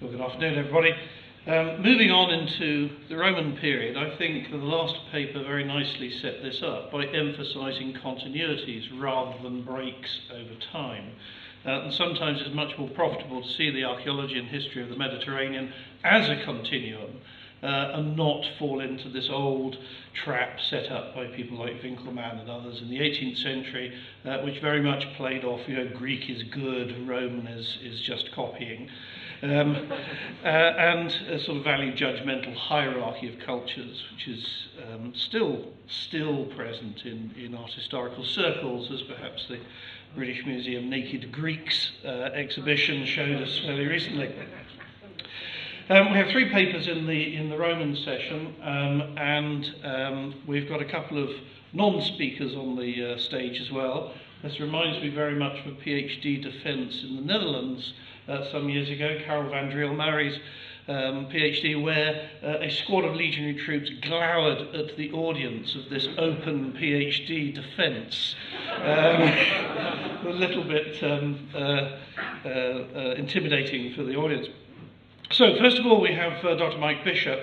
Well, good afternoon, everybody. Moving on into the Roman period, I think the last paper very nicely set this up by emphasising continuities rather than breaks over time. And sometimes it's much more profitable to see the archaeology and history of the Mediterranean as a continuum and not fall into this old trap set up by people like Winkelmann and others in the 18th century, which very much played off, Greek is good, Roman is just copying. And a sort of value judgmental hierarchy of cultures, which is still present in art historical circles, as perhaps the British Museum Naked Greeks exhibition showed us fairly recently. We have three papers in the Roman session, and we've got a couple of non-speakers on the stage as well. This reminds me very much of a PhD defence in the Netherlands some years ago, Carol van Driel Murray's PhD, where a squad of legionary troops glowered at the audience of this open PhD defence. A little bit intimidating for the audience. So, first of all, we have Dr. Mike Bishop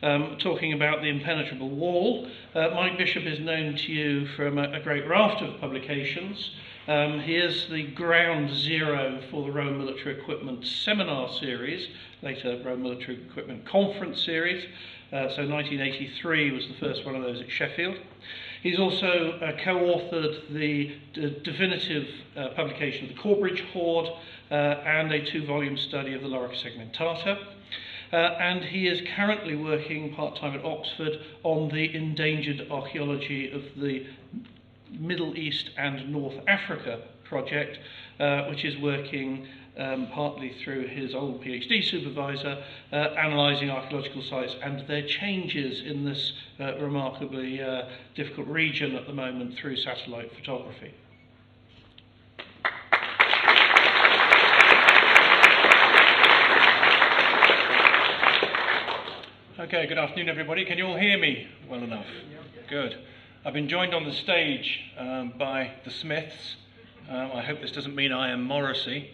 talking about the impenetrable wall. Mike Bishop is known to you from a great raft of publications. He is the ground zero for the Roman Military Equipment Seminar Series, later Roman Military Equipment Conference Series. So 1983 was the first one of those at Sheffield. He's also co-authored the definitive publication of the Corbridge Hoard and a two-volume study of the Lorica Segmentata. And he is currently working part-time at Oxford on the endangered archaeology of the Middle East and North Africa project, which is working partly through his old PhD supervisor, analysing archaeological sites and their changes in this remarkably difficult region at the moment through satellite photography. Okay, good afternoon everybody. Can you all hear me well enough? Good. I've been joined on the stage by the Smiths. I hope this doesn't mean I am Morrissey.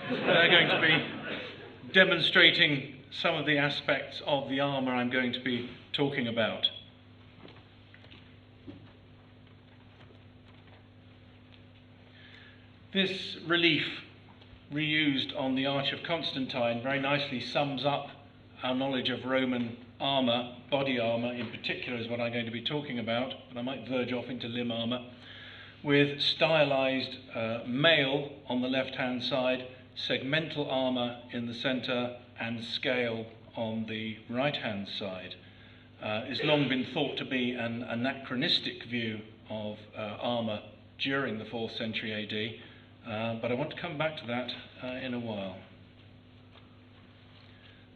They're going to be demonstrating some of the aspects of the armour I'm going to be talking about. This relief, reused on the Arch of Constantine, very nicely sums up our knowledge of Roman armour. Body armour in particular is what I'm going to be talking about, but I might verge off into limb armour, with stylised mail on the left-hand side, segmental armour in the centre, and scale on the right-hand side. It's long been thought to be an anachronistic view of armour during the 4th century AD, but I want to come back to that in a while.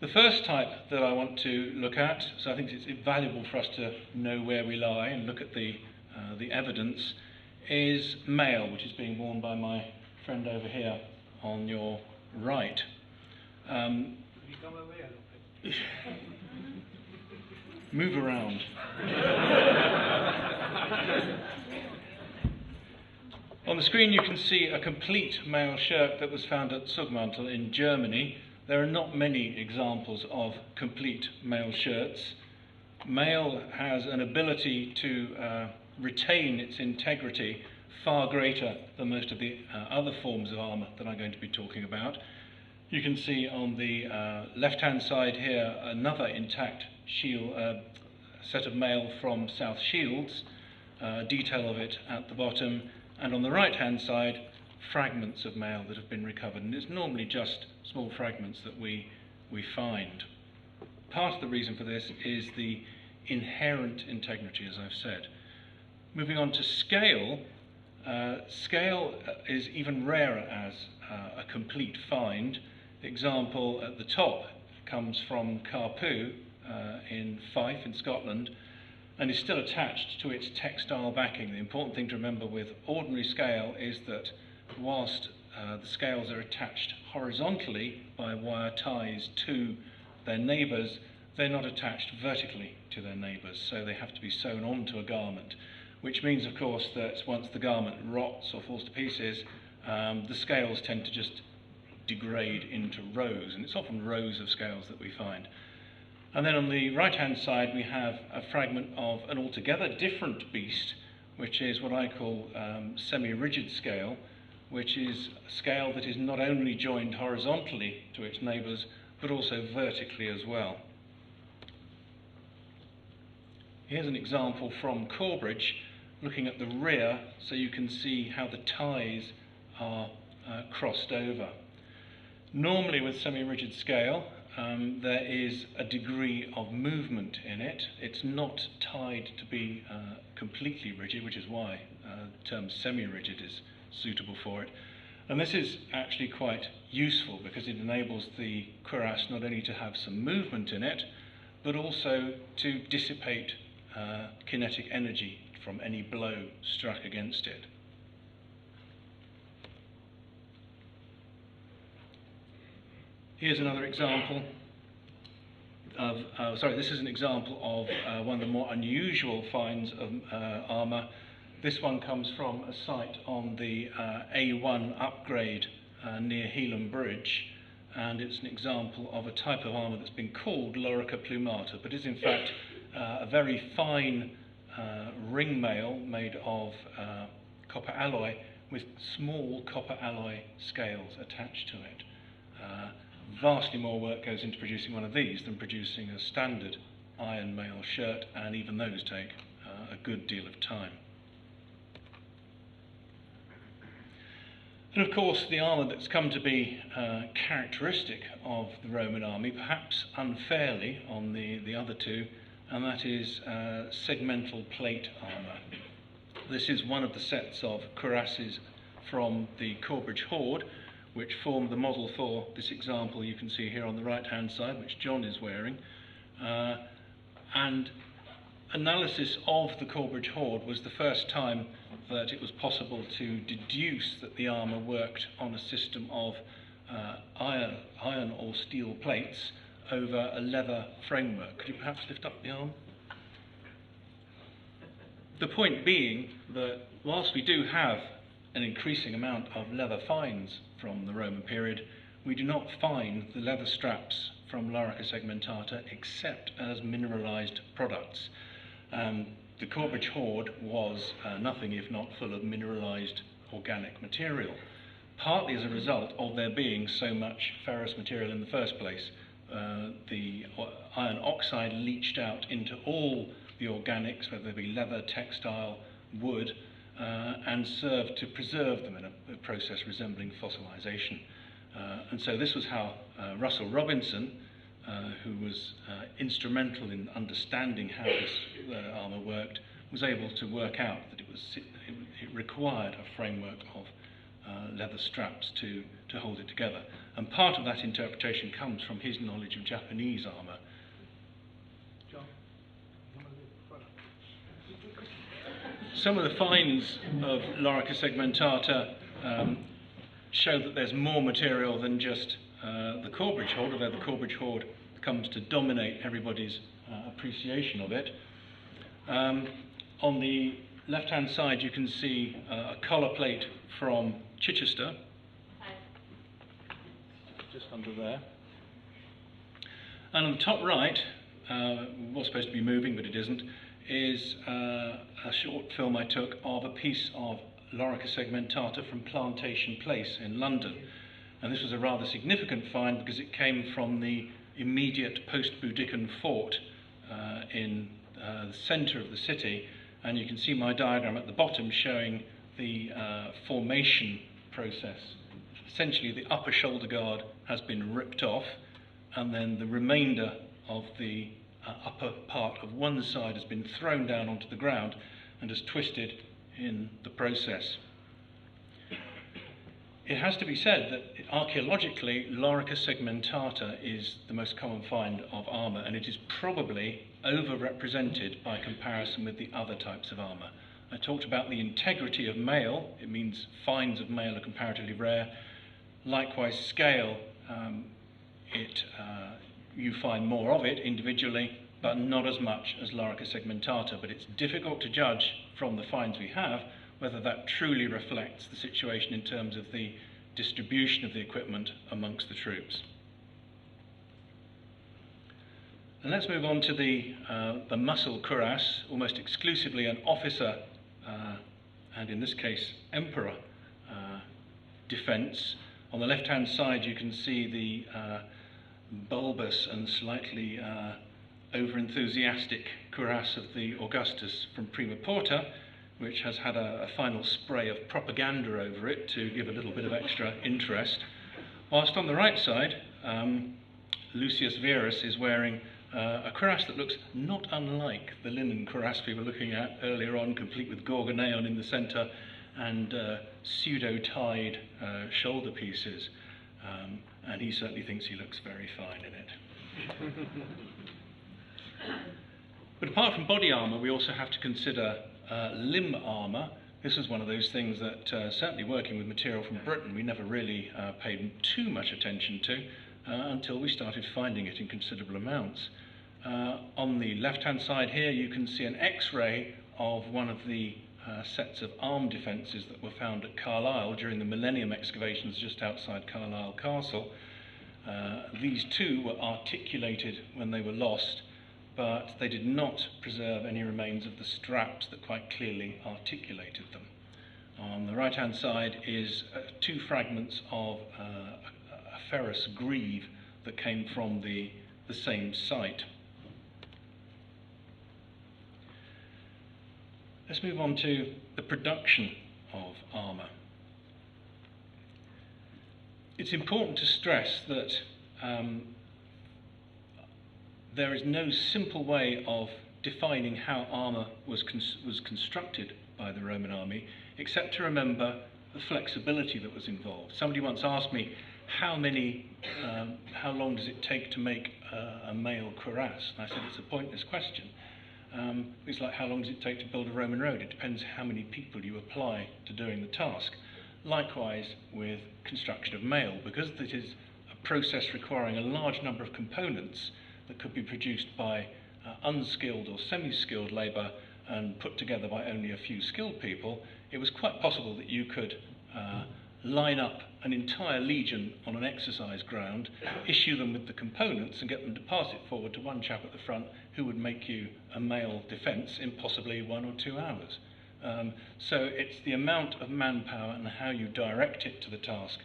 The first type that I want to look at, so I think it's valuable for us to know where we lie and look at the evidence, is mail, which is being worn by my friend over here on your right. Move around. On the screen you can see a complete mail shirt that was found at Segmental in Germany. There are not many examples of complete mail shirts. Mail has an ability to retain its integrity far greater than most of the other forms of armour that I'm going to be talking about. You can see on the left-hand side here another intact shield, set of mail from South Shields, detail of it at the bottom, and on the right-hand side fragments of mail that have been recovered, and it's normally just small fragments that we find. Part of the reason for this is the inherent integrity, as I've said. Moving on to scale, scale is even rarer as a complete find. The example at the top comes from Carpoo in Fife in Scotland, and is still attached to its textile backing. The important thing to remember with ordinary scale is that whilst the scales are attached horizontally by wire ties to their neighbours, they're not attached vertically to their neighbours, so they have to be sewn onto a garment, which means, of course, that once the garment rots or falls to pieces, the scales tend to just degrade into rows, and it's often rows of scales that we find. And then on the right-hand side we have a fragment of an altogether different beast, which is what I call semi-rigid scale, which is a scale that is not only joined horizontally to its neighbours, but also vertically as well. Here's an example from Corbridge, looking at the rear, so you can see how the ties are crossed over. Normally with semi-rigid scale, there is a degree of movement in it. It's not tied to be completely rigid, which is why the term semi-rigid is suitable for it. And this is actually quite useful because it enables the cuirass not only to have some movement in it, but also to dissipate kinetic energy from any blow struck against it. Here's another example of, this is an example of one of the more unusual finds of armour. This one comes from a site on the A1 upgrade near Heelham Bridge, and it's an example of a type of armour that's been called lorica plumata, but is in fact a very fine ring mail made of copper alloy with small copper alloy scales attached to it. Vastly more work goes into producing one of these than producing a standard iron mail shirt, and even those take a good deal of time. And of course the armour that's come to be characteristic of the Roman army, perhaps unfairly on the other two, and that is segmental plate armour. This is one of the sets of cuirasses from the Corbridge Horde, which formed the model for this example you can see here on the right hand side, which John is wearing. And analysis of the Corbridge Horde was the first time that it was possible to deduce that the armour worked on a system of iron or steel plates over a leather framework. Could you perhaps lift up the arm? The point being that whilst we do have an increasing amount of leather finds from the Roman period, we do not find the leather straps from Lorica segmentata except as mineralised products. The Corbridge Horde was nothing if not full of mineralised organic material, partly as a result of there being so much ferrous material in the first place. The iron oxide leached out into all the organics, whether they be leather, textile, wood, and served to preserve them in a process resembling fossilisation. And so this was how Russell Robinson, who was instrumental in understanding how this armour worked, was able to work out that it required a framework of leather straps to hold it together. And part of that interpretation comes from his knowledge of Japanese armour. Some of the finds of Lorica segmentata show that there's more material than just the Corbridge Horde, although the Corbridge Horde comes to dominate everybody's appreciation of it. On the left-hand side you can see a collar plate from Chichester, just under there. And on the top right, was supposed to be moving but it isn't, is a short film I took of a piece of Lorica segmentata from Plantation Place in London. And this was a rather significant find because it came from the immediate post-Boudiccan fort in the centre of the city, and you can see my diagram at the bottom showing the formation process. Essentially the upper shoulder guard has been ripped off, and then the remainder of the upper part of one side has been thrown down onto the ground and has twisted in the process. It has to be said that archaeologically Lorica segmentata is the most common find of armour, and it is probably overrepresented by comparison with the other types of armour. I talked about the integrity of mail. It means finds of mail are comparatively rare. Likewise scale, you find more of it individually, but not as much as Lorica segmentata. But it's difficult to judge from the finds we have whether that truly reflects the situation in terms of the distribution of the equipment amongst the troops. And let's move on to the muscle cuirass, almost exclusively an officer, and in this case, emperor, defence. On the left-hand side, you can see the bulbous and slightly over-enthusiastic cuirass of the Augustus from Prima Porta, which has had a final spray of propaganda over it to give a little bit of extra interest. Whilst on the right side, Lucius Verus is wearing a cuirass that looks not unlike the linen cuirass we were looking at earlier on, complete with gorgoneon in the centre and pseudo-tied shoulder pieces. And he certainly thinks he looks very fine in it. But apart from body armour, we also have to consider limb armour. This is one of those things that, certainly working with material from Britain, we never really paid too much attention to until we started finding it in considerable amounts. On the left-hand side here, you can see an X-ray of one of the sets of arm defences that were found at Carlisle during the Millennium excavations just outside Carlisle Castle. These too were articulated when they were lost, but they did not preserve any remains of the straps that quite clearly articulated them. On the right-hand side is two fragments of a ferrous greave that came from the same site. Let's move on to the production of armour. It's important to stress that there is no simple way of defining how armour was constructed by the Roman army, except to remember the flexibility that was involved. Somebody once asked me, how long does it take to make a mail cuirass? And I said, it's a pointless question. It's like, how long does it take to build a Roman road? It depends how many people you apply to doing the task. Likewise with construction of mail, because it is a process requiring a large number of components that could be produced by unskilled or semi-skilled labour and put together by only a few skilled people, it was quite possible that you could line up an entire legion on an exercise ground, issue them with the components and get them to pass it forward to one chap at the front who would make you a mail defence in possibly 1 or 2 hours. So it's the amount of manpower and how you direct it to the task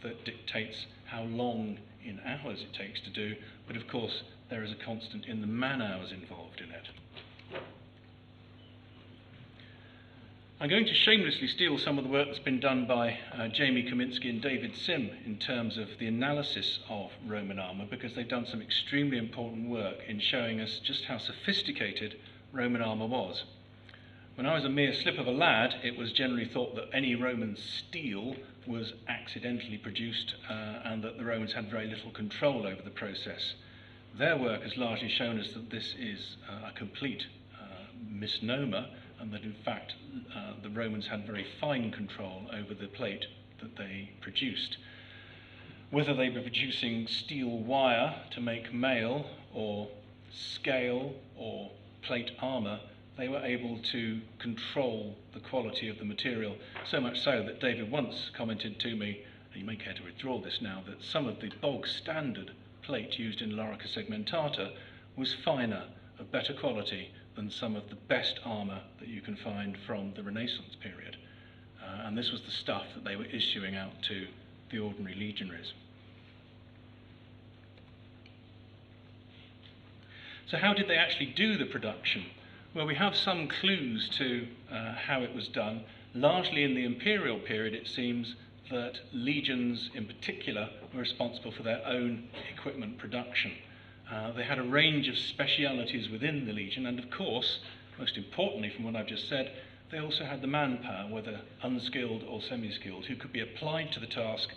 that dictates how long in hours it takes to do, but of course there is a constant in the man hours involved in it. I'm going to shamelessly steal some of the work that's been done by Jamie Kaminsky and David Sim in terms of the analysis of Roman armour, because they've done some extremely important work in showing us just how sophisticated Roman armour was. When I was a mere slip of a lad, it was generally thought that any Roman steel was accidentally produced and that the Romans had very little control over the process. Their work has largely shown us that this is a complete misnomer, and that in fact the Romans had very fine control over the plate that they produced. Whether they were producing steel wire to make mail, or scale, or plate armour, they were able to control the quality of the material, so much so that David once commented to me, and you may care to withdraw this now, that some of the bog standard plate used in Lorica Segmentata was finer, of better quality, than some of the best armour that you can find from the Renaissance period. And this was the stuff that they were issuing out to the ordinary legionaries. So how did they actually do the production? Well, we have some clues to how it was done. Largely in the imperial period, it seems that legions in particular were responsible for their own equipment production. They had a range of specialities within the legion, and of course, most importantly from what I've just said, they also had the manpower, whether unskilled or semi-skilled, who could be applied to the task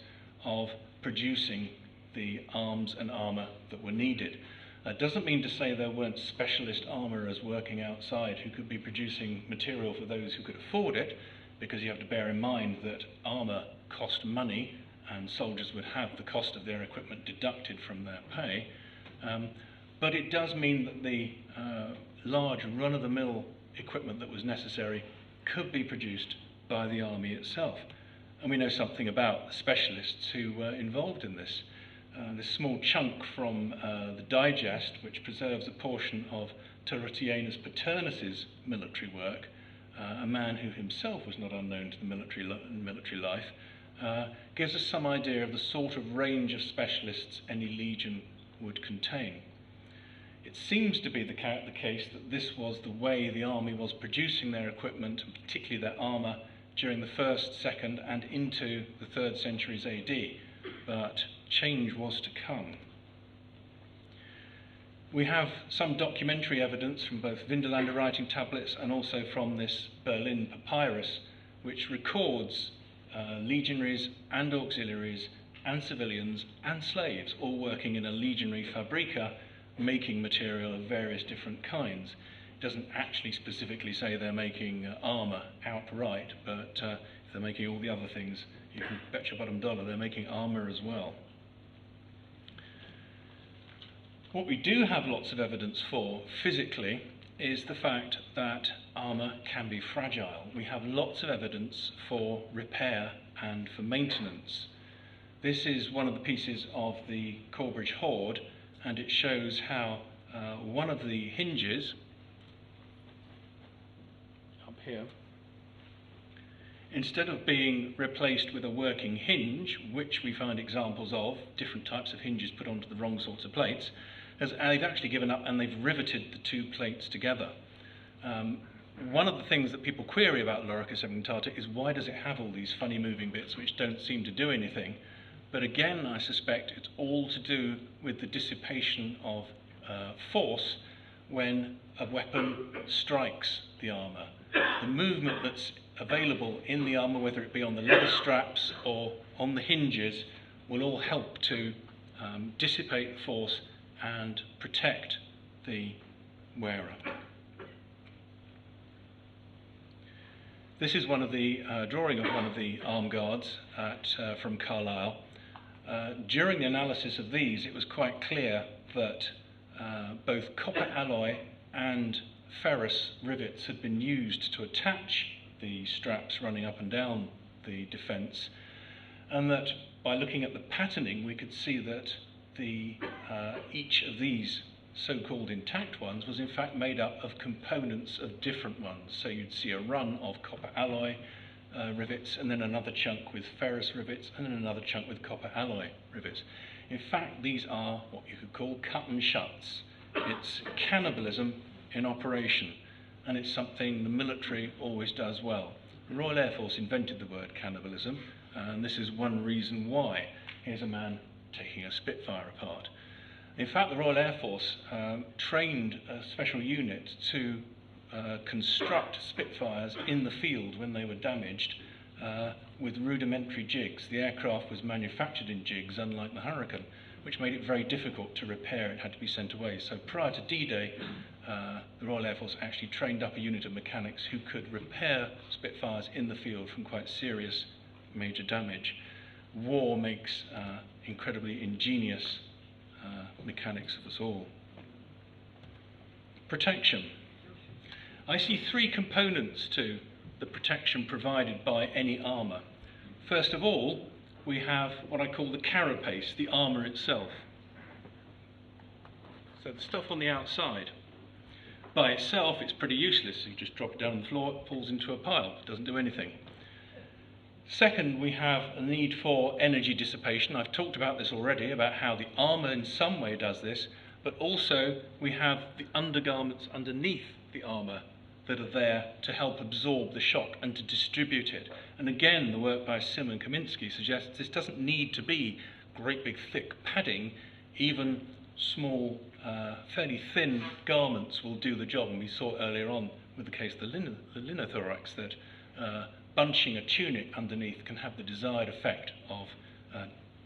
of producing the arms and armour that were needed. That doesn't mean to say there weren't specialist armourers working outside who could be producing material for those who could afford it, because you have to bear in mind that armour cost money and soldiers would have the cost of their equipment deducted from their pay. But it does mean that the large run-of-the-mill equipment that was necessary could be produced by the army itself. and we know something about the specialists who were involved in this. This small chunk from the digest, which preserves a portion of Tertullianus Paternus's military work, a man who himself was not unknown to the military life, gives us some idea of the sort of range of specialists any legion would contain. It seems to be the case that this was the way the army was producing their equipment, and particularly their armour, during the 1st, 2nd and into the 3rd centuries AD, but change was to come. We have some documentary evidence from both Vindelander writing tablets and also from this Berlin papyrus, which records legionaries and auxiliaries and civilians and slaves all working in a legionary fabrica, making material of various different kinds. It doesn't actually specifically say they're making armour outright, but if they're making all the other things, you can bet your bottom dollar they're making armour as well. What we do have lots of evidence for physically is the fact that armour can be fragile. We have lots of evidence for repair and for maintenance. This is one of the pieces of the Corbridge hoard, and it shows how one of the hinges up here, instead of being replaced with a working hinge, which we find examples of, different types of hinges put onto the wrong sorts of plates, they've actually given up and they've riveted the two plates together. One of the things that people query about Lorica segmentata is why does it have all these funny moving bits which don't seem to do anything? But again, I suspect it's all to do with the dissipation of force when a weapon strikes the armour. The movement that's available in the armour, whether it be on the leather straps or on the hinges, will all help to dissipate the force and protect the wearer. This is one of the drawing of one of the arm guards from Carlisle. During the analysis of these, it was quite clear that both copper alloy and ferrous rivets had been used to attach the straps running up and down the defence, and that by looking at the patterning we could see that each of these so-called intact ones was in fact made up of components of different ones. So you'd see a run of copper alloy rivets, and then another chunk with ferrous rivets, and then another chunk with copper alloy rivets. In fact, these are what you could call cut and shuts. It's cannibalism in operation, and it's something the military always does well. The Royal Air Force invented the word cannibalism, and this is one reason why. Here's a man taking a Spitfire apart. In fact, the Royal Air Force trained a special unit to construct Spitfires in the field when they were damaged with rudimentary jigs. The aircraft was manufactured in jigs, unlike the Hurricane, which made it very difficult to repair. It had to be sent away. So prior to D-Day, the Royal Air Force actually trained up a unit of mechanics who could repair Spitfires in the field from quite serious major damage. War makes incredibly ingenious mechanics of us all. Protection. I see three components to the protection provided by any armour. First of all, we have what I call the carapace, the armour itself. So the stuff on the outside. By itself, it's pretty useless. You just drop it down on the floor, it falls into a pile. It doesn't do anything. Second, we have a need for energy dissipation. I've talked about this already, about how the armour in some way does this, but also we have the undergarments underneath the armour that are there to help absorb the shock and to distribute it. And again, the work by Sim and Kaminsky suggests this doesn't need to be great big thick padding. Even small, fairly thin garments will do the job. And we saw earlier on with the case of the linothorax that bunching a tunic underneath can have the desired effect of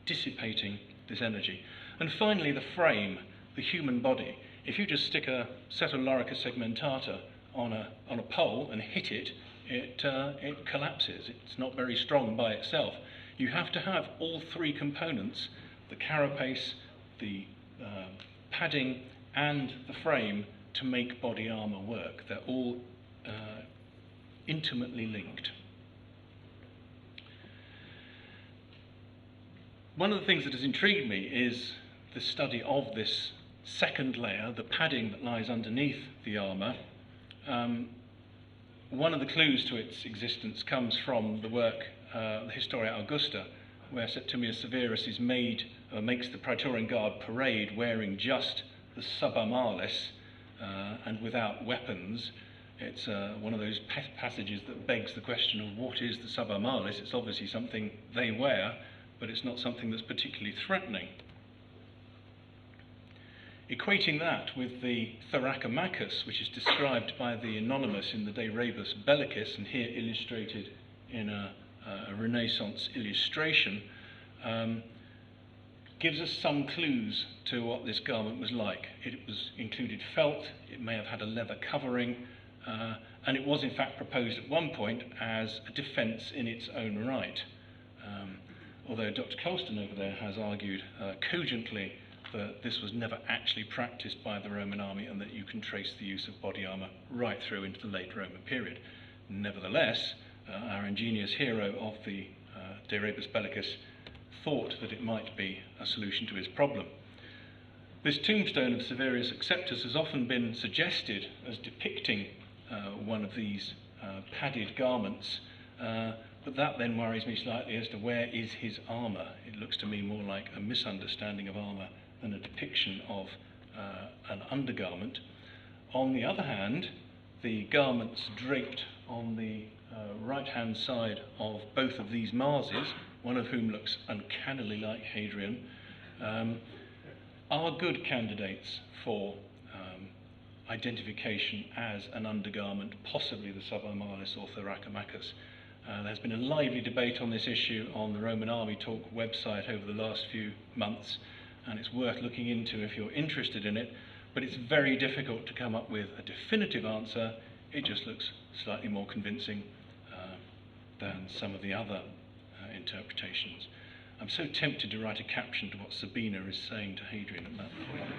dissipating this energy. And finally, the frame, the human body. If you just stick a set of Lorica segmentata on a pole and hit it, it collapses. It's not very strong by itself. You have to have all three components, the carapace, the padding, and the frame, to make body armour work. They're all intimately linked. One of the things that has intrigued me is the study of this second layer, the padding that lies underneath the armour. One of the clues to its existence comes from the work, the Historia Augusta, where Septimius Severus makes the Praetorian Guard parade wearing just the subarmalis and without weapons. It's one of those passages that begs the question of what is the subarmalis. It's obviously something they wear, but it's not something that's particularly threatening. Equating that with the thoracomachus, which is described by the anonymous in the De Rebus Bellicis, and here illustrated in a Renaissance illustration, gives us some clues to what this garment was like. It included felt, it may have had a leather covering, and it was in fact proposed at one point as a defence in its own right. Although Dr. Colston over there has argued cogently that this was never actually practiced by the Roman army and that you can trace the use of body armour right through into the late Roman period. Nevertheless, our ingenious hero of the De Rebus Bellicis thought that it might be a solution to his problem. This tombstone of Severius Acceptus has often been suggested as depicting one of these padded garments, but that then worries me slightly as to where is his armour. It looks to me more like a misunderstanding of armour than a depiction of an undergarment. On the other hand, the garments draped on the right-hand side of both of these Marses, one of whom looks uncannily like Hadrian, are good candidates for identification as an undergarment, possibly the subarmalis or thoracomachus. There's been a lively debate on this issue on the Roman Army Talk website over the last few months, and it's worth looking into if you're interested in it, but it's very difficult to come up with a definitive answer. It just looks slightly more convincing than some of the other interpretations. I'm so tempted to write a caption to what Sabina is saying to Hadrian at that point.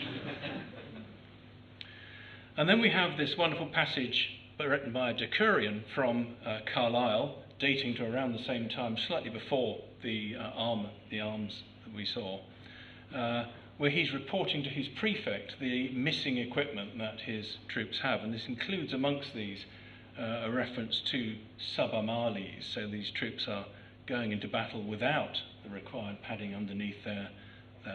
And then we have this wonderful passage written by a Decurion from Carlisle, dating to around the same time, slightly before the arms that we saw, where he's reporting to his prefect the missing equipment that his troops have, and this includes amongst these a reference to subarmalis, so these troops are going into battle without the required padding underneath their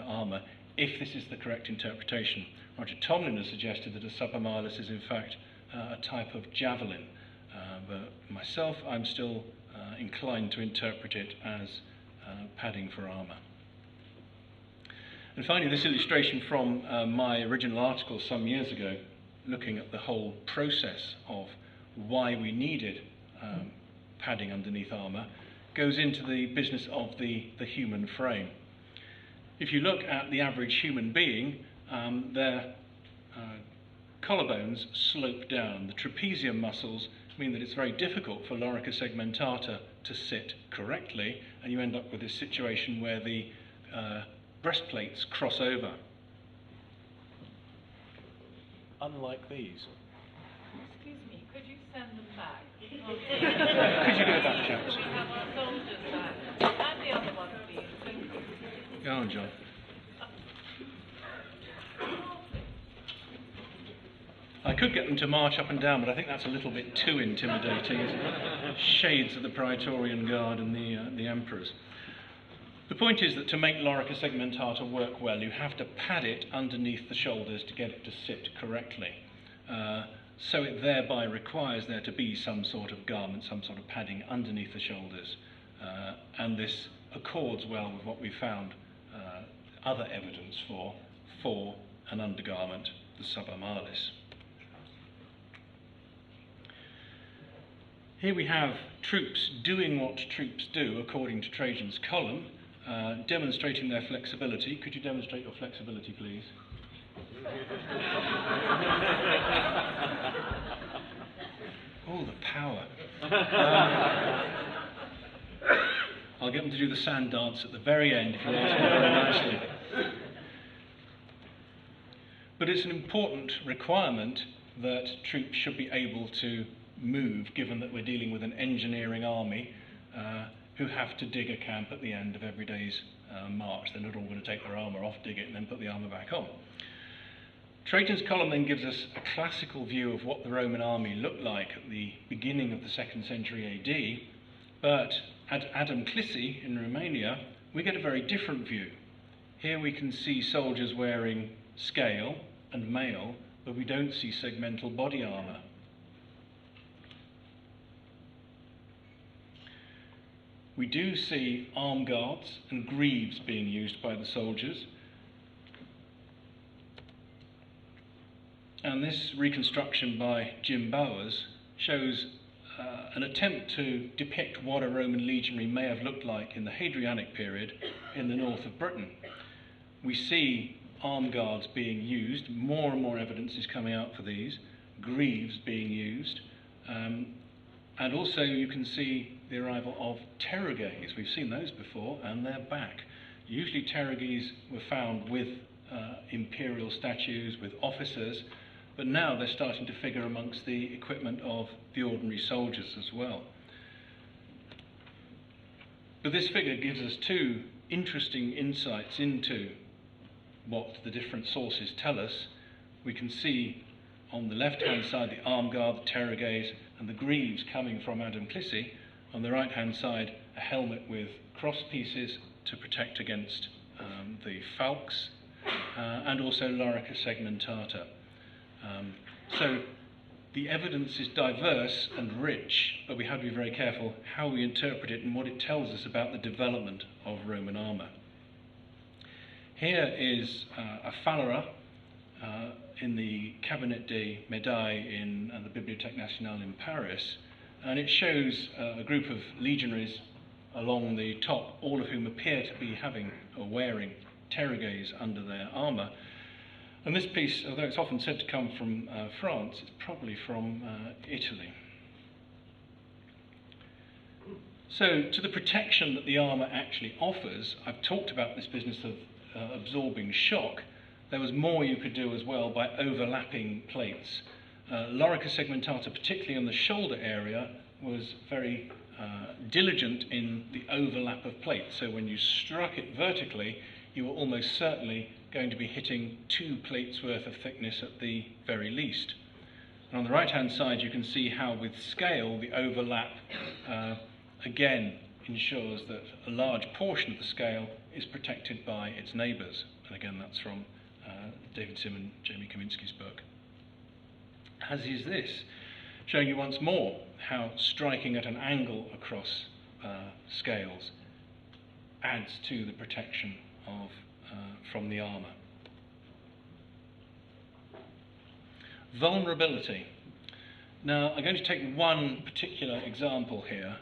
armour, if this is the correct interpretation. Roger Tomlin has suggested that a subarmalis is in fact a type of javelin, but myself, I'm still inclined to interpret it as padding for armour. And finally, this illustration from my original article some years ago, looking at the whole process of why we needed padding underneath armour, goes into the business of the human frame. If you look at the average human being, their collarbones slope down. The trapezium muscles mean that it's very difficult for lorica segmentata to sit correctly, and you end up with this situation where the breastplates cross over. Unlike these. Excuse me, could you send them back? Could you go back, chaps? We have our soldiers back. And the other one, please. Thank you. Go on, John. I could get them to march up and down, but I think that's a little bit too intimidating. Shades of the Praetorian Guard and the emperors. The point is that to make lorica segmentata work well, you have to pad it underneath the shoulders to get it to sit correctly. So it thereby requires there to be some sort of garment, some sort of padding underneath the shoulders. And this accords well with what we found other evidence for an undergarment, the subarmalis. Here we have troops doing what troops do according to Trajan's column, demonstrating their flexibility. Could you demonstrate your flexibility, please? Oh, the power. I'll get them to do the sand dance at the very end if you ask me very nicely. But it's an important requirement that troops should be able to move, given that we're dealing with an engineering army who have to dig a camp at the end of every day's march. They're not all going to take their armour off, dig it, and then put the armour back on. Trajan's column then gives us a classical view of what the Roman army looked like at the beginning of the 2nd century AD, but at Adamclisi in Romania, we get a very different view. Here we can see soldiers wearing scale and mail, but we don't see segmental body armour. We do see arm guards and greaves being used by the soldiers. And this reconstruction by Jim Bowers shows an attempt to depict what a Roman legionary may have looked like in the Hadrianic period in the north of Britain. We see arm guards being used, more and more evidence is coming out for these, greaves being used, and also you can see the arrival of terrogays. We've seen those before, and they're back. Usually terrogays were found with imperial statues, with officers, but now they're starting to figure amongst the equipment of the ordinary soldiers as well. But this figure gives us two interesting insights into what the different sources tell us. We can see on the left-hand side the arm guard, the terrogays, and the greaves coming from Adamclisi. On the right-hand side, a helmet with cross pieces to protect against the falx, and also lorica segmentata. So the evidence is diverse and rich, but we have to be very careful how we interpret it and what it tells us about the development of Roman armour. Here is a phallera in the Cabinet des Médailles in the Bibliothèque Nationale in Paris, and it shows a group of legionaries along the top, all of whom appear to be having or wearing terrogays under their armour. And this piece, although it's often said to come from France, it's probably from Italy. So, to the protection that the armour actually offers, I've talked about this business of absorbing shock. There was more you could do as well by overlapping plates. Lorica segmentata, particularly in the shoulder area, was very diligent in the overlap of plates. So when you struck it vertically, you were almost certainly going to be hitting 2 plates worth of thickness at the very least. And on the right hand side you can see how with scale the overlap again ensures that a large portion of the scale is protected by its neighbours. And again that's from David Sim and Jamie Kaminski's book. As is this, showing you once more how striking at an angle across scales adds to the protection of from the armour. Vulnerability. Now I'm going to take one particular example here,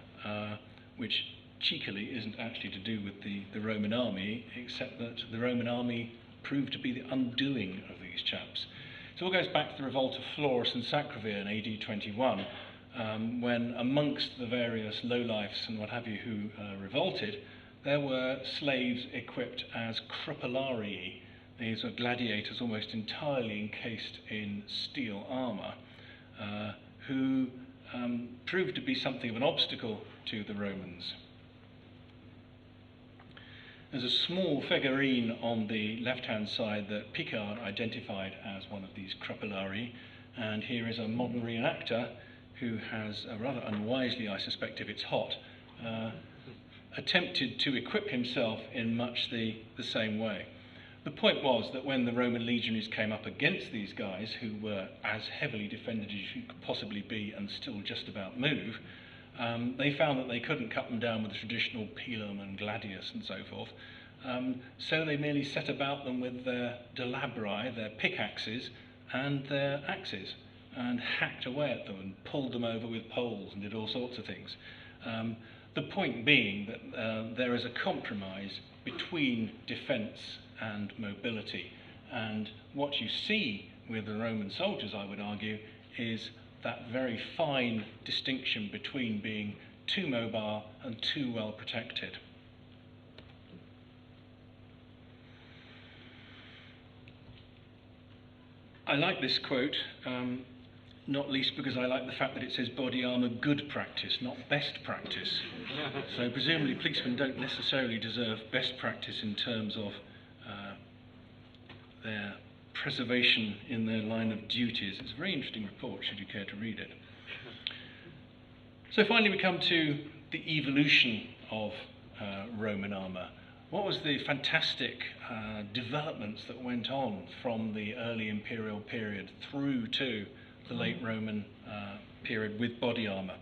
which cheekily isn't actually to do with the Roman army, except that the Roman army proved to be the undoing of these chaps. It all goes back to the revolt of Florus and Sacrovir in AD 21, when amongst the various lowlifes and what have you who revolted, there were slaves equipped as crupellarii. These were gladiators almost entirely encased in steel armour, who proved to be something of an obstacle to the Romans. There's a small figurine on the left-hand side that Picard identified as one of these crupellarii, and here is a modern reenactor who has, rather unwisely I suspect if it's hot, attempted to equip himself in much the same way. The point was that when the Roman legionaries came up against these guys, who were as heavily defended as you could possibly be and still just about move, they found that they couldn't cut them down with the traditional pilum and gladius and so forth, so they merely set about them with their delabri, their pickaxes, and their axes, and hacked away at them and pulled them over with poles and did all sorts of things. The point being that there is a compromise between defence and mobility, and what you see with the Roman soldiers, I would argue, is that very fine distinction between being too mobile and too well protected. I like this quote. not least because I like the fact that it says body armour good practice, not best practice. So presumably policemen don't necessarily deserve best practice in terms of their preservation in their line of duties. It's a very interesting report, should you care to read it. So finally we come to the evolution of Roman armour. What was the fantastic developments that went on from the early imperial period through to the late Roman period with body armour?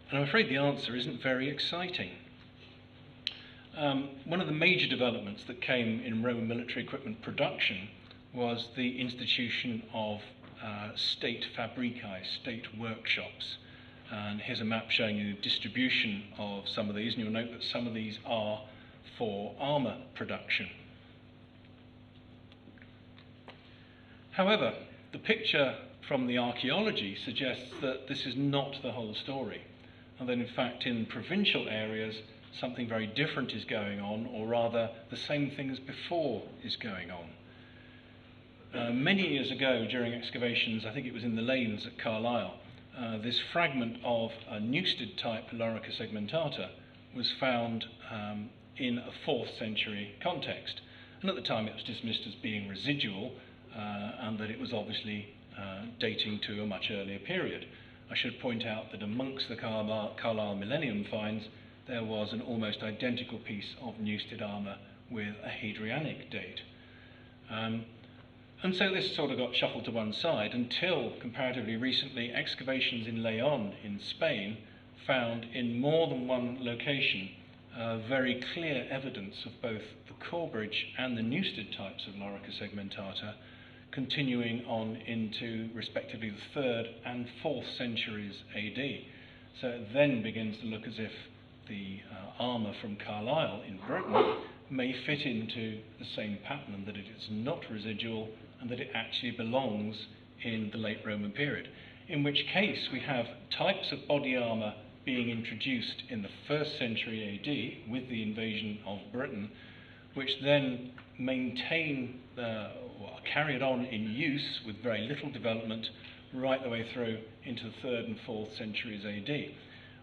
And I'm afraid the answer isn't very exciting. One of the major developments that came in Roman military equipment production was the institution of state fabrici, state workshops. And here's a map showing you the distribution of some of these, and you'll note that some of these are for armour production. However, the picture from the archaeology suggests that this is not the whole story, and that in fact in provincial areas something very different is going on, or rather the same thing as before is going on. Many years ago during excavations, I think it was in the lanes at Carlisle, this fragment of a Newstead type lorica segmentata was found in a 4th century context, and at the time it was dismissed as being residual and that it was obviously dating to a much earlier period. I should point out that amongst the Carlisle Millennium finds there was an almost identical piece of Newstead armour with a Hadrianic date. And so this sort of got shuffled to one side until, comparatively recently, excavations in Leon in Spain found in more than one location very clear evidence of both the Corbridge and the Newstead types of lorica segmentata continuing on into respectively the 3rd and 4th centuries AD. So it then begins to look as if the armour from Carlisle in Britain may fit into the same pattern, and that it is not residual and that it actually belongs in the late Roman period. In which case we have types of body armour being introduced in the 1st century AD with the invasion of Britain, which then maintain or carried on in use with very little development right the way through into the 3rd and 4th centuries AD,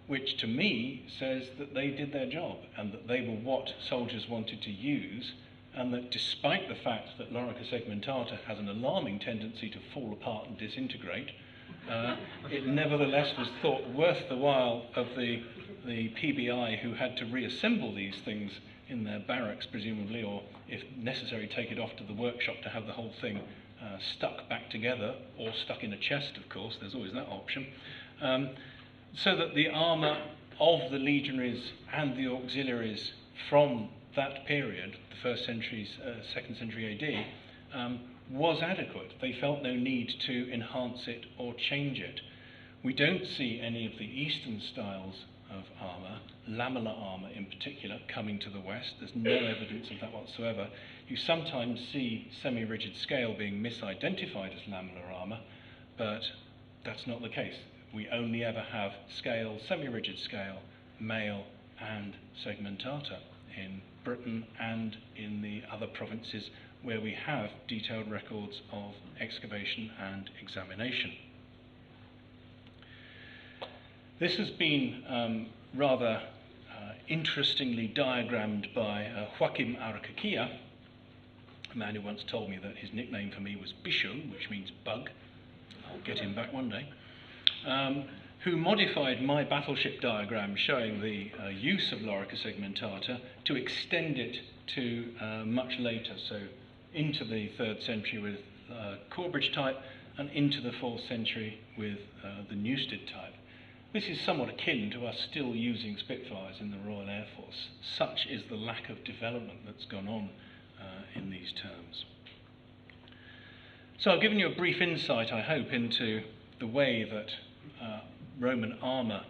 which to me says that they did their job and that they were what soldiers wanted to use, and that despite the fact that lorica segmentata has an alarming tendency to fall apart and disintegrate, it nevertheless was thought worth the while of the PBI who had to reassemble these things in their barracks presumably, or if necessary take it off to the workshop to have the whole thing stuck back together, or stuck in a chest of course, there's always that option, so that the armour of the legionaries and the auxiliaries from that period, the 1st century, 2nd century AD, was adequate. They felt no need to enhance it or change it. We don't see any of the Eastern styles of armour, lamellar armour in particular, coming to the West. There's no evidence of that whatsoever. You sometimes see semi-rigid scale being misidentified as lamellar armour, but that's not the case. We only ever have scale, semi-rigid scale, mail and segmentata in Britain and in the other provinces where we have detailed records of excavation and examination. This has been rather interestingly diagrammed by Joaquim Araquequia, a man who once told me that his nickname for me was Bicho, which means bug. I'll get him back one day. Who modified my battleship diagram showing the use of lorica segmentata to extend it to much later, so into the 3rd century with Corbridge type and into the 4th century with the Newstead type. This is somewhat akin to us still using Spitfires in the Royal Air Force. Such is the lack of development that's gone on in these terms. So I've given you a brief insight, I hope, into the way that Roman armour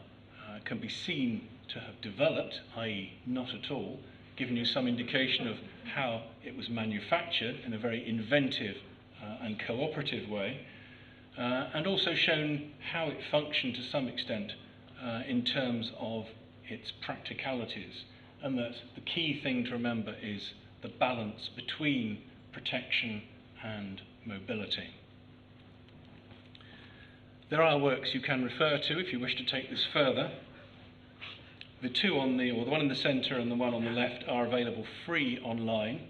can be seen to have developed, i.e. not at all, given you some indication of how it was manufactured in a very inventive and cooperative way, and also shown how it functioned to some extent in terms of its practicalities, and that the key thing to remember is the balance between protection and mobility. There are works you can refer to if you wish to take this further. The two on the, or the one in the centre and the one on the left, are available free online.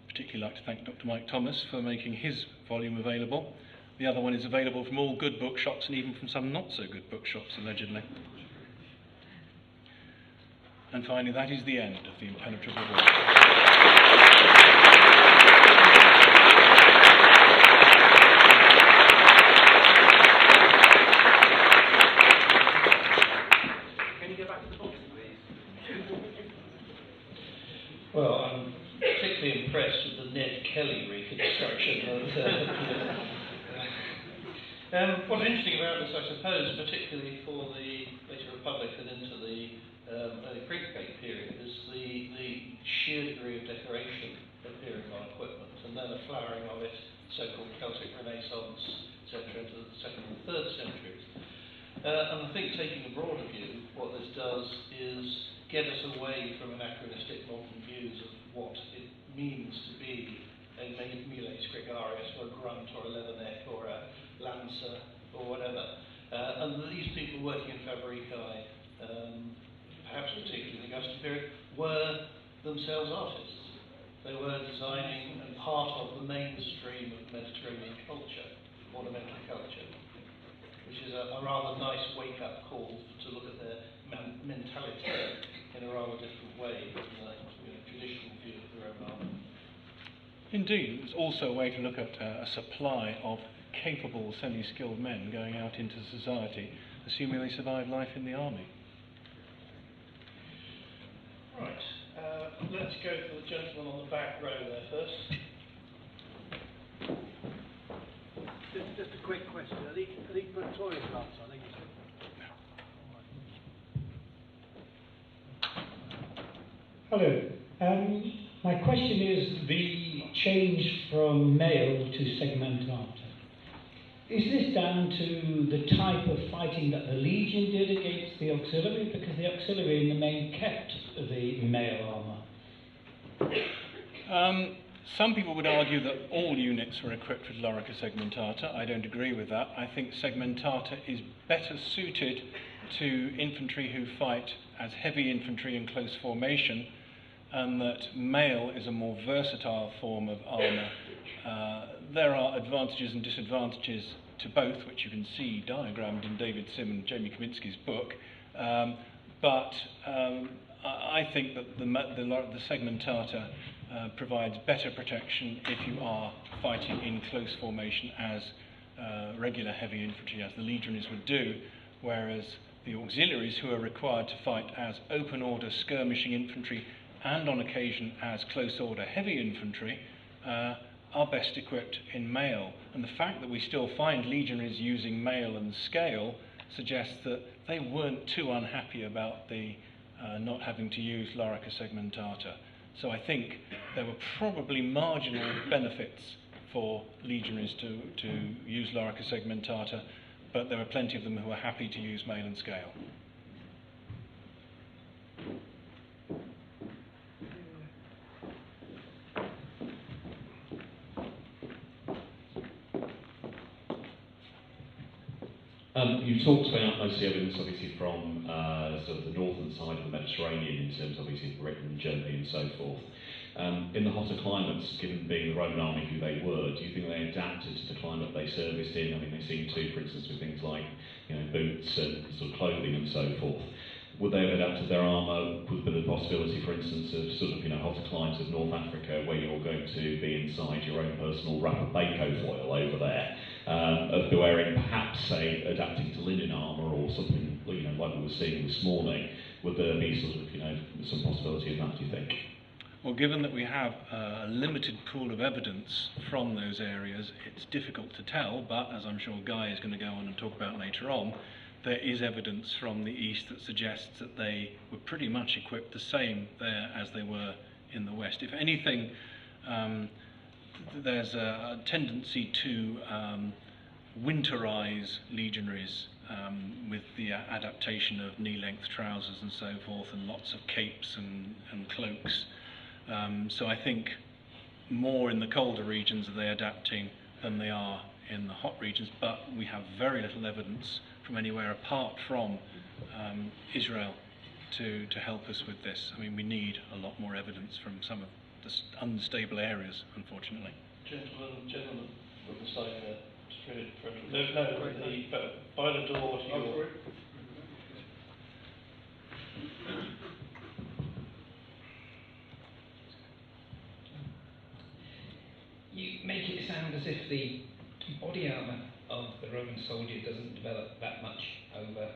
Particularly like to thank Dr. Mike Thomas for making his volume available. The other one is available from all good bookshops and even from some not so good bookshops, allegedly. And finally, that is the end of the impenetrable wall. Well, I'm particularly impressed with the Ned Kelly reconstruction. What's interesting about this, I suppose, particularly for the later Republic and into the early pre-Great period, is the sheer degree of decoration appearing on equipment, and then a flowering of it, so-called Celtic Renaissance, etc., into the 2nd and 3rd centuries. And I think, taking a broader view, what this does is get us away from anachronistic modern views of what it means to be a Miles Gregarius or a Grunt or a Leatherneck or a Lancer or whatever. And these people working in Fabricae, perhaps particularly in the Augustan period, were themselves artists. They were designing and part of the mainstream of Mediterranean culture, ornamental culture, which is a rather nice wake-up call to look at their mentality in a rather different way from the traditional view of the Roman army. Indeed, it's also a way to look at a supply of capable, semi-skilled men going out into society, assuming they survive life in the army. Right, let's go for the gentleman on the back row there first. Just a quick question. Are they Victorian plants, I think you said? Hello. My question is the change from male to segmental. Is this down to the type of fighting that the Legion did against the auxiliary? Because the auxiliary in the main kept the male armour. Some people would argue that all units were equipped with lorica segmentata. I don't agree with that. I think segmentata is better suited to infantry who fight as heavy infantry in close formation, and that mail is a more versatile form of armour. There are advantages and disadvantages to both, which you can see diagrammed in David Sim and Jamie Kaminsky's book, but I think that the segmentata provides better protection if you are fighting in close formation as regular heavy infantry, as the legionaries would do, whereas the auxiliaries, who are required to fight as open order skirmishing infantry and on occasion as close order heavy infantry, are best equipped in mail. And the fact that we still find legionaries using mail and scale suggests that they weren't too unhappy about the not having to use lorica segmentata. So I think there were probably marginal benefits for legionaries to use lorica segmentata, but there were plenty of them who were happy to use mail and scale. You talked about most of the evidence, obviously, from sort of the northern side of the Mediterranean, in terms of obviously Britain, Germany, and so forth. In the hotter climates, given being the Roman army who they were, do you think they adapted to the climate they serviced in? I mean, they seem to, for instance, with things like boots and sort of clothing and so forth. Would they have adapted their armour? Would there be the possibility, for instance, of sort of hotter climes of North Africa, where you're going to be inside your own personal wrap of Bako foil over there, of wearing perhaps, say, adapting to linen armour or something, like we were seeing this morning? Would there be sort of, some possibility of that, do you think? Well, given that we have a limited pool of evidence from those areas, it's difficult to tell, but as I'm sure Guy is going to go on and talk about later on, there is evidence from the east that suggests that they were pretty much equipped the same there as they were in the west. If anything, there's a tendency to winterize legionaries with the adaptation of knee-length trousers and so forth, and lots of capes and cloaks. So I think more in the colder regions are they adapting than they are in the hot regions, but we have very little evidence from anywhere apart from Israel to help us with this. I mean, we need a lot more evidence from some of the unstable areas, unfortunately. Gentlemen, with the side there, straight in front of by the door to your... You make it sound as if the body armour of the Roman soldier doesn't develop that much over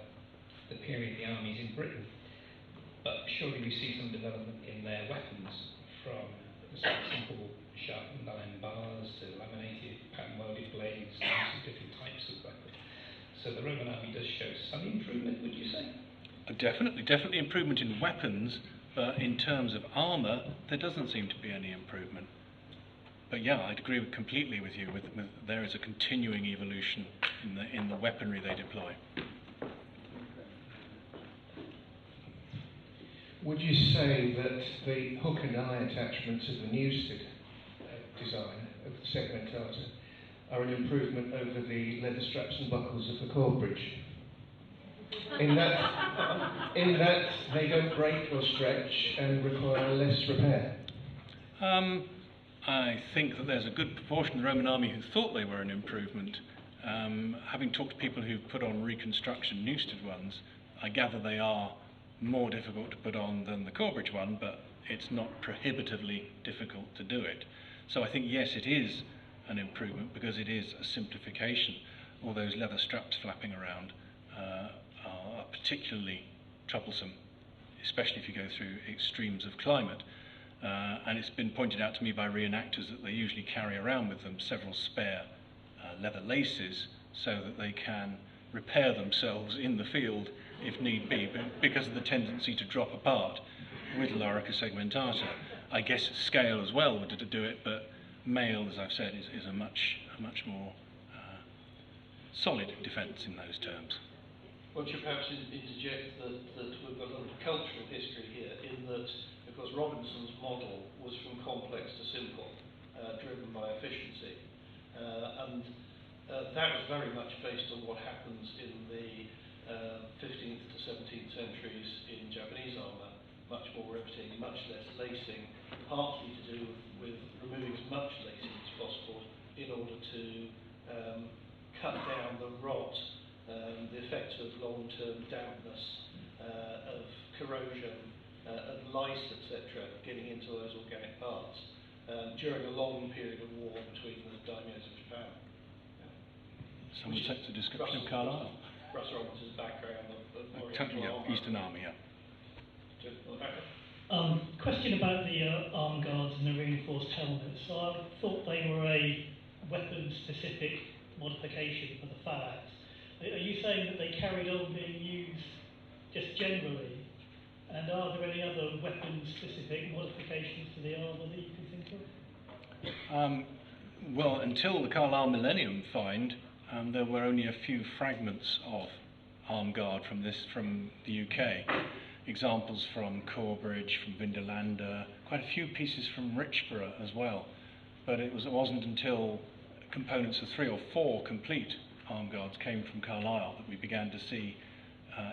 the period the army's in Britain. But surely we see some development in their weapons, from the sort of simple sharpened iron bars to laminated pattern-welded blades, and lots of different types of weapons. So the Roman army does show some improvement, would you say? Definitely improvement in weapons, but in terms of armour, there doesn't seem to be any improvement. But yeah, I'd agree completely with you. There is a continuing evolution in the weaponry they deploy. Would you say that the hook and eye attachments of the Newstead design of the Segmentata are an improvement over the leather straps and buckles of the Corbridge? In that they don't break or stretch and require less repair? I think that there's a good proportion of the Roman army who thought they were an improvement. Having talked to people who put on reconstruction Newstead ones, I gather they are more difficult to put on than the Corbridge one, but it's not prohibitively difficult to do it. So I think, yes, it is an improvement because it is a simplification. All those leather straps flapping around are particularly troublesome, especially if you go through extremes of climate. And it's been pointed out to me by reenactors that they usually carry around with them several spare leather laces so that they can repair themselves in the field if need be, because of the tendency to drop apart with Lorica segmentata. I guess scale as well would do it, but mail, as I've said, is a much more solid defence in those terms. Well, should perhaps interject that we've got a little cultural history here, in that, of course, Robinson's model was from complex to simple, driven by efficiency. And that was very much based on what happens in the 15th to 17th centuries in Japanese armour. Much more riveting, much less lacing, partly to do with removing as much lacing as possible in order to cut down the rot, the effects of long-term dampness, of corrosion, of lice, etc., getting into those organic parts during a long period of war between the daimyos of Japan. Someone takes a description of Carlisle. Russ Robinson's background of Eastern Army, yeah. Question about the arm guards and the reinforced helmets. So I thought they were a weapon-specific modification for the Phalanx. Are you saying that they carried on being used just generally? And are there any other weapon-specific modifications to the armour that you can think of? Well, until the Carlisle Millennium find, there were only a few fragments of arm guard from the UK. Examples from Corbridge, from Vindolanda, quite a few pieces from Richborough as well. But it wasn't until components of 3 or 4 complete arm guards came from Carlisle that we began to see,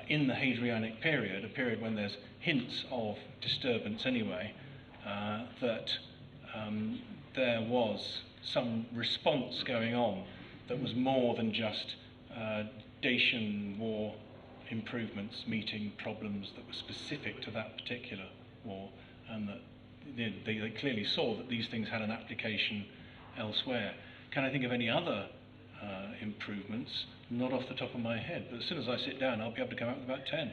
in the Hadrianic period, a period when there's hints of disturbance anyway, that there was some response going on that was more than just Dacian war improvements meeting problems that were specific to that particular war, and that they clearly saw that these things had an application elsewhere. Can I think of any other improvements? Not off the top of my head, but as soon as I sit down, I'll be able to come up with about 10.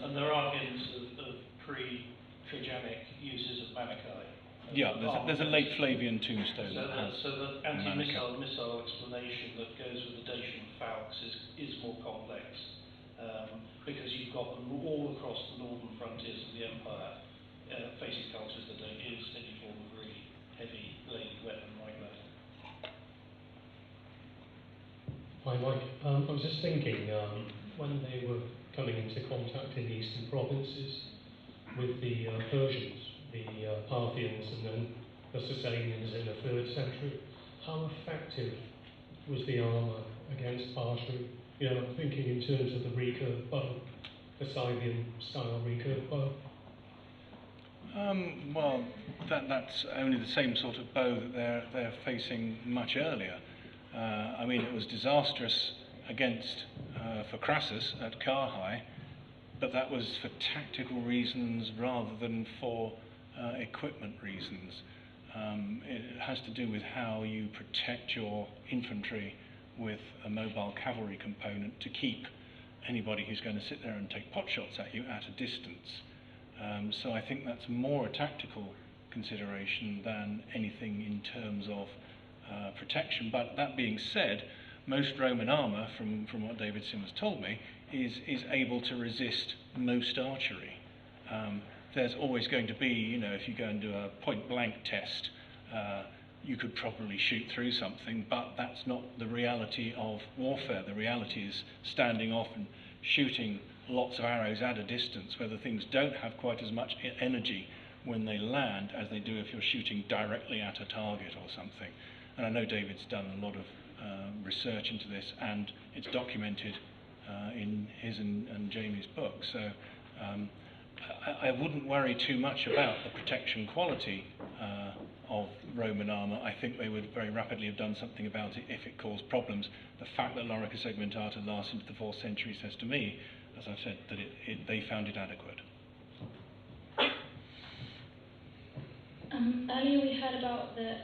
And there are hints of pre-Trajanic uses of Manichae. Yeah, there's a late Flavian tombstone. So the anti-missile explanation that goes with the Dacian falx is more complex, because you've got them all across the northern frontiers of the empire, facing cultures that don't use any form of really heavy bladed weapon like that. Hi Mike, I was just thinking, when they were coming into contact in the eastern provinces with the Persians, the Parthians and then the Sasanians in the 3rd century, how effective was the armour against archery? You know, I'm thinking in terms of the recurve bow, the Scythian style recurve bow. Well, that's only the same sort of bow that they're facing much earlier. I mean, it was disastrous for Crassus at Carhai, but that was for tactical reasons rather than for equipment reasons. It has to do with how you protect your infantry with a mobile cavalry component to keep anybody who's going to sit there and take pot shots at you at a distance. So I think that's more a tactical consideration than anything in terms of protection. But that being said, most Roman armour, from what David Simmons told me, is able to resist most archery. There's always going to be, you know, if you go and do a point-blank test, you could probably shoot through something, but that's not the reality of warfare. The reality is standing off and shooting lots of arrows at a distance where the things don't have quite as much energy when they land as they do if you're shooting directly at a target or something. And I know David's done a lot of research into this, and it's documented in his and Jamie's book. So I wouldn't worry too much about the protection quality of Roman armour. I think they would very rapidly have done something about it if it caused problems. The fact that Lorica segmentata lasts into the 4th century says to me, as I've said, that they found it adequate. Earlier we heard about there's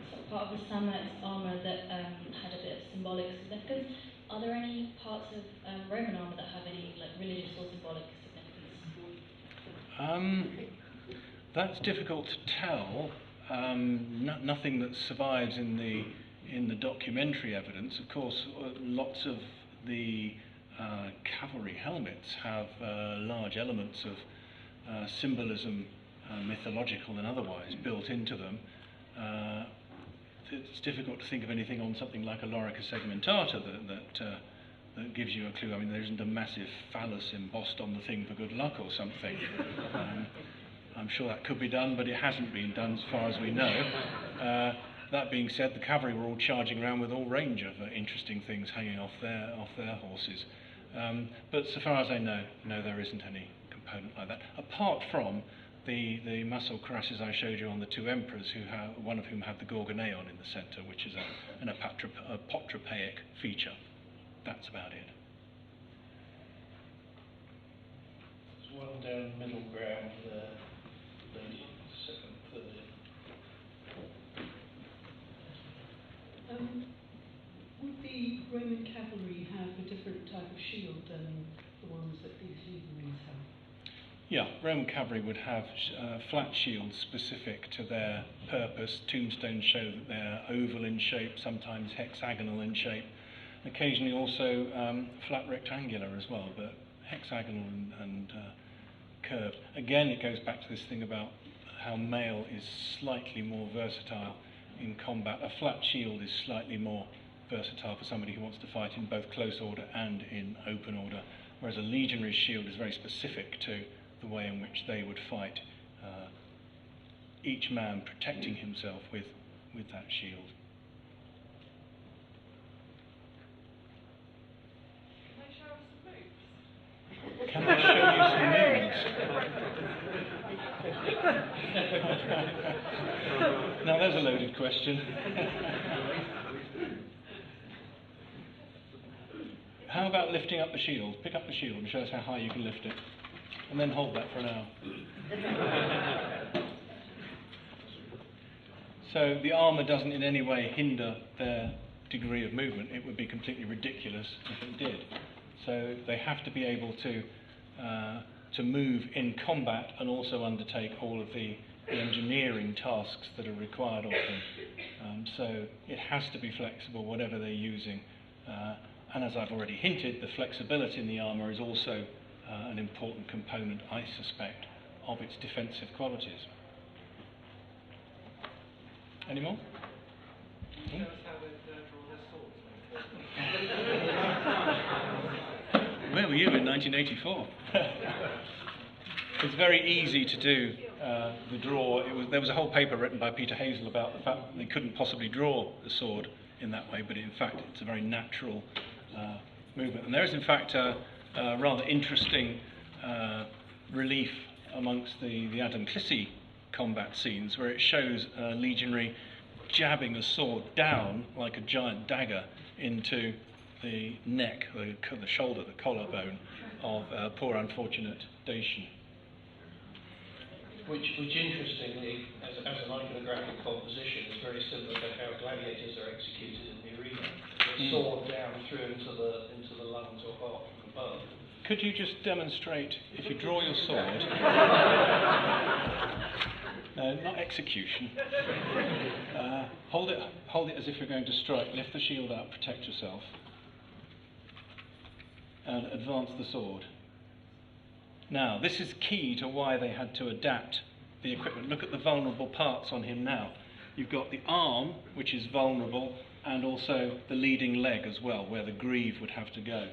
sort of part of the Samnite's armour that had a bit of symbolic significance. Are there any parts of Roman armour that have any like religious or symbolic significance? That's difficult to tell. Nothing that survives in the documentary evidence. Of course, lots of the cavalry helmets have large elements of symbolism, mythological and otherwise, built into them. It's difficult to think of anything on something like a Lorica segmentata that gives you a clue. I mean, there isn't a massive phallus embossed on the thing for good luck or something. I'm sure that could be done, but it hasn't been done as far as we know. That being said, the cavalry were all charging around with all range of interesting things hanging off their horses. But so far as I know, no, there isn't any component like that, apart from the muscle cuirasses I showed you on the 2 emperors, one of whom had the gorgoneion in the centre, which is an apotropaic feature. That's about it. There's one down middle ground there, lady, 2nd, 3rd. Would the Roman cavalry have a different type of shield than the ones that these legionaries have? Yeah, Roman cavalry would have flat shields specific to their purpose. Tombstones show that they're oval in shape, sometimes hexagonal in shape. Occasionally also flat rectangular as well, but hexagonal and curved. Again, it goes back to this thing about how mail is slightly more versatile in combat. A flat shield is slightly more versatile for somebody who wants to fight in both close order and in open order, whereas a legionary's shield is very specific to the way in which they would fight, each man protecting himself with that shield. Can I show us some moves? Can I show you some moves? Now there's a loaded question. How about lifting up the shield? Pick up the shield and show us how high you can lift it. And then hold that for an hour. So the armour doesn't in any way hinder their degree of movement. It would be completely ridiculous if it did. So they have to be able to move in combat and also undertake all of the engineering tasks that are required of them. So it has to be flexible, whatever they're using. And as I've already hinted, the flexibility in the armour is also an important component, I suspect, of its defensive qualities. Any more? Show us how they draw their swords. Where were you in 1984? It's very easy to do the draw. There was a whole paper written by Peter Hazel about the fact that they couldn't possibly draw the sword in that way, but in fact it's a very natural movement. And there is in fact a rather interesting relief amongst the Adam Clissi combat scenes, where it shows a legionary jabbing a sword down like a giant dagger into the neck, the shoulder, the collarbone of poor unfortunate Dacian. Which interestingly, as an iconographic composition, is very similar to how gladiators are executed in the arena. The sword down through into the lungs or heart from above. Could you just demonstrate, if you draw your sword, no, not execution, hold it as if you're going to strike, lift the shield up, protect yourself, and advance the sword. Now, this is key to why they had to adapt the equipment. Look at the vulnerable parts on him now. You've got the arm, which is vulnerable, and also the leading leg as well, where the greave would have to go.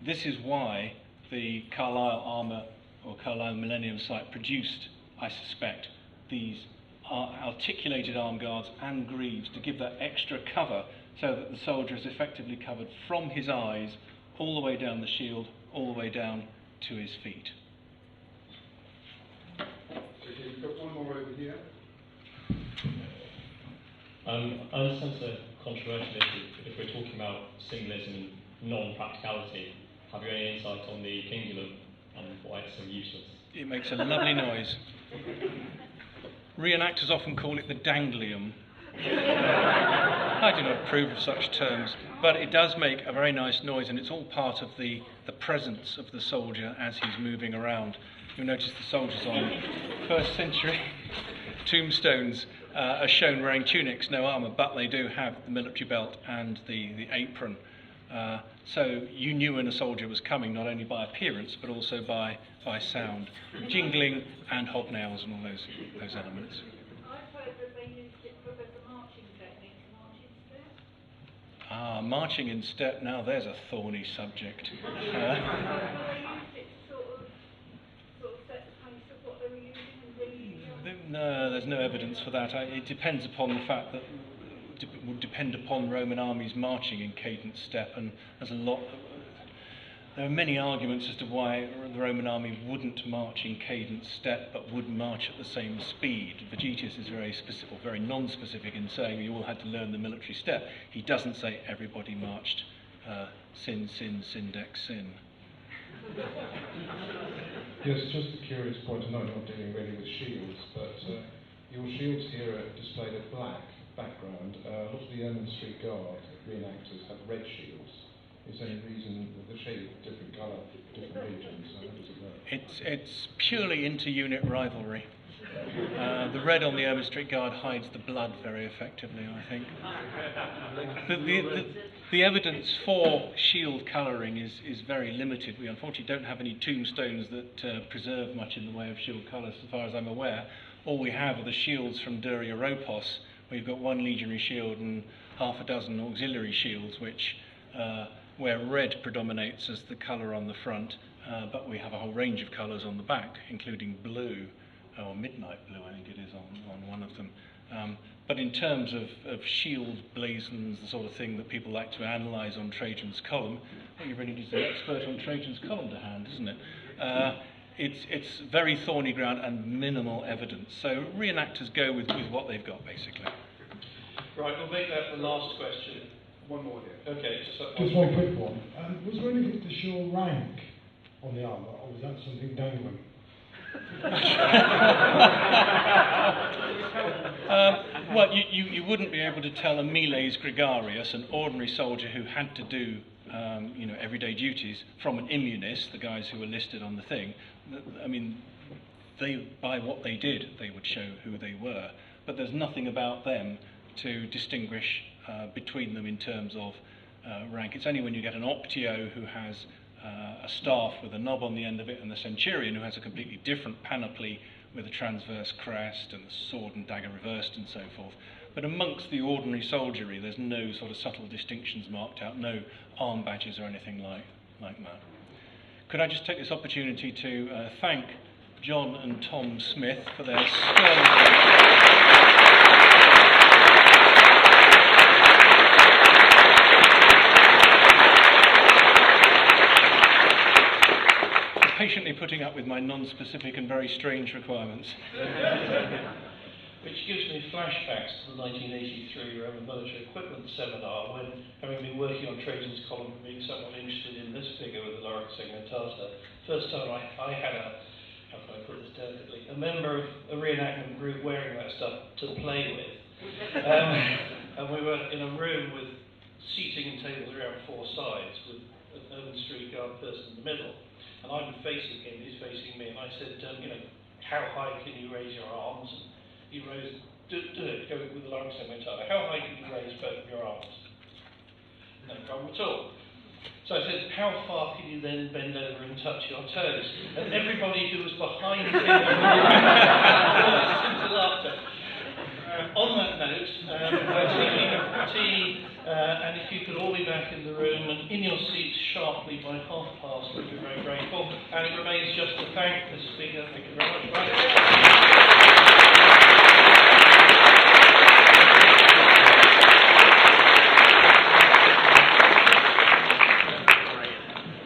This is why the Carlisle armour or Carlisle Millennium site produced, I suspect, these articulated arm guards and greaves to give that extra cover so that the soldier is effectively covered from his eyes all the way down the shield, all the way down to his feet. Okay, we've got one more over here. I understand it's a controversial issue, but if we're talking about symbolism and non-practicality, have you any insight on the kingdom and why it's so useless? It makes a lovely noise. Reenactors often call it the danglium. I do not approve of such terms, but it does make a very nice noise, and it's all part of the presence of the soldier as he's moving around. You'll notice the soldiers on first century tombstones are shown wearing tunics, no armour, but they do have the military belt and the apron. So you knew when a soldier was coming, not only by appearance, but also by sound. Jingling and hobnails and all those elements. I've heard that they used it for the marching technique, marching step. Marching in step, now there's a thorny subject. They used it to sort of set the pace of what they were using and really... No, there's no evidence for that. It depends upon the fact that it would depend upon Roman armies marching in cadence step, and there's a lot. There are many arguments as to why the Roman army wouldn't march in cadence step, but would march at the same speed. Vegetius is very specific, or very non-specific in saying you all had to learn the military step. He doesn't say everybody marched sin, sin, syndex, sin. Yes, just a curious point. I know you're not dealing really with shields, but your shields here are displayed at black background. A lot of the Ermine Street Guard reenactors have red shields. Is there any reason that the shade of different colour, different regions? How does it work? It's purely inter-unit rivalry. The red on the Ermine Street Guard hides the blood very effectively, I think. The evidence for shield colouring is very limited. We unfortunately don't have any tombstones that preserve much in the way of shield colours, as far as I'm aware. All we have are the shields from Duria Ropos, where you've got one legionary shield and half a dozen auxiliary shields, which where red predominates as the colour on the front, but we have a whole range of colours on the back, including blue, or midnight blue, I think it is on one of them. But in terms of shield blazons, the sort of thing that people like to analyse on Trajan's column, well, you really need an expert on Trajan's column to hand, isn't it? It's very thorny ground and minimal evidence. So reenactors go with what they've got, basically. Right, we'll make that the last question. One more here. Okay, just one quick one. Was there anything to show rank on the armour, or was that something dangling? Well, you wouldn't be able to tell a miles gregarius, an ordinary soldier who had to do everyday duties, from an immunist, the guys who were listed on the thing. I mean, by what they did, they would show who they were. But there's nothing about them to distinguish between them in terms of rank. It's only when you get an optio who has a staff with a knob on the end of it, and the centurion who has a completely different panoply with a transverse crest and the sword and dagger reversed and so forth. But amongst the ordinary soldiery, there's no sort of subtle distinctions marked out, no arm badges or anything like that. Could I just take this opportunity to thank John and Tom Smith for their sterling patiently putting up with my non-specific and very strange requirements. Which gives me flashbacks to the 1983 Roman Military Equipment Seminar when, having been working on Trajan's column and being somewhat interested in this figure with the Lorica Segmentata, first time I had how can I put this delicately, a member of a reenactment group wearing that stuff to play with. And we were in a room with seating and tables around four sides with an Urban Street Guard person in the middle. And I'm facing him, he's facing me, and I said, how high can you raise your arms? And he rose, do it, go with the Lorica Segmentata. How high can you raise both of your arms? No problem at all. So I said, how far can you then bend over and touch your toes? And everybody who was behind him burst into laughter. On that note, we're taking tea, and if you could all be back in the room and in your seats sharply by 1:30, we'd be very grateful. And it remains just to thank the speaker. Thank you very much. Bye.